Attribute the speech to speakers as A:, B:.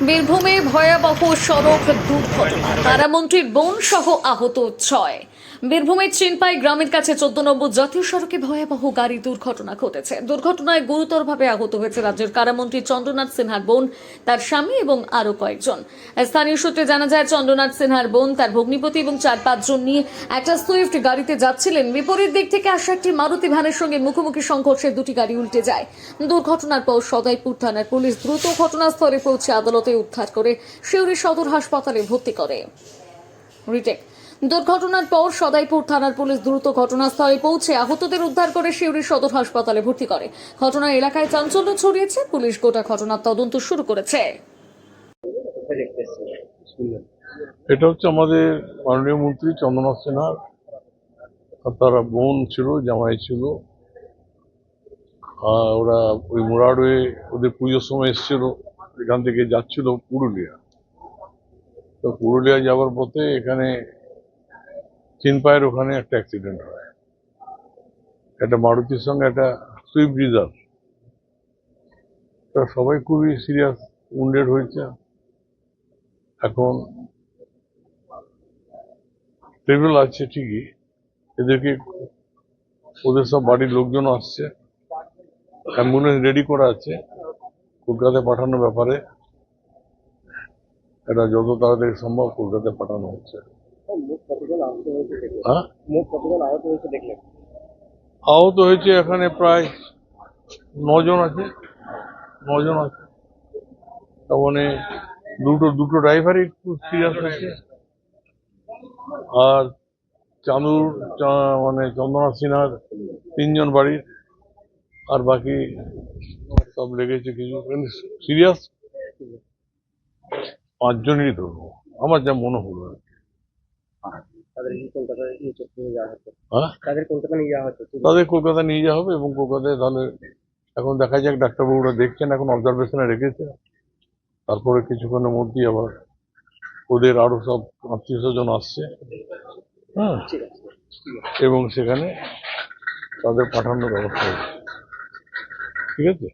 A: বীরভূমে ভয়াবহ সড়ক দুর্ঘটনা, কারামন্ত্রীর বোন সহ আহত 6। বীরভূমের চিনপাই গ্রামের কাছে 14 নম্বর জাতীয় সড়কে ভয়াবহ গাড়ি দুর্ঘটনা ঘটেছে। দুর্ঘটনায় গুরুতরভাবে আহত হয়েছে রাজ্যের কারামন্ত্রী চন্দ্রনাথ সিনহার বোন, তার স্বামী এবং আরো কয়েকজন। স্থানীয় সূত্রে জানা যায়, চন্দ্রনাথ সিনহার বোন তার ভগ্নিপতি এবং 4-5 জন নিয়ে একটা সুইফট গাড়িতে যাচ্ছিলেন। বিপরীত দিক থেকে আসা একটি মারুতি ভ্যানের সঙ্গে মুখোমুখি সংঘর্ষে দুটি গাড়ি উল্টে যায়। দুর্ঘটনার পর সদাইপুর থানার পুলিশ দ্রুত ঘটনাস্থলে পৌঁছে আদালতে উদ্ধার করে সিউড়ি সদর হাসপাতালে ভর্তি করে। দুর্ঘটনার পর সদাইপুর থানার পুলিশ দ্রুত ঘটনাস্থলে পৌঁছে আহতদের উদ্ধার করে সিউড়ি সদর হাসপাতালে ভর্তি করে। ঘটনার এলাকায় চাঞ্চল্য ছড়িয়েছে। পুলিশ গোটা ঘটনার তদন্ত শুরু করেছে।
B: এটা হচ্ছে আমাদের মাননীয় মন্ত্রী চন্দ্রনাথ সিনহার, তারা বোন ছিল, জামাই ছিল। ওরা ওই মোরাডে ওদের পুজোর সময় এসেছিল, এখান থেকে যাচ্ছিল পুরুলিয়া। তো পুরুলিয়া যাওয়ার পথে এখানে চিনপায়ের ওখানে একটা অ্যাক্সিডেন্ট হয়, একটা মারুতির সঙ্গে একটা সুইফট ডিজায়ার। তো সবাই খুবই সিরিয়াস উন্ডেড হয়েছে। এখন স্টেবল আছে ঠিকই, এদেরকে ওদের সব বাড়ির লোকজন আসছে, অ্যাম্বুলেন্স রেডি করা আছে কলকাতায় পাঠানোর ব্যাপারে। এটা যত তাড়াতাড়ি সম্ভব কলকাতায় পাঠানো হচ্ছে। হ্যাঁ, আহত হয়েছে এখানে প্রায় 9 জন আছে। তার মানে দুটো ড্রাইভারই একটু সিরিয়াস হয়েছে। আর মানে চন্দ্রনাথ সিনহার 3 জন বাড়ির, আর বাকি সব লেগেছে কিছু সিরিয়াস 5 জনেরই ধরবো আমার যা মনে হলো আর কি। হ্যাঁ, তাদের কলকাতা নিয়ে যাওয়া হবে এবং কলকাতায় তাহলে এখন দেখা যাক, ডাক্তারবাবুরা দেখছেন, এখন অবজারভেশনে রেখেছে। তারপরে কিছুক্ষণের মধ্যেই আবার ওদের আরো সব আত্মীয় স্বজন আসছে। হ্যাঁ, এবং সেখানে তাদের পাঠানোর ব্যবস্থা হচ্ছে। ঠিক আছে।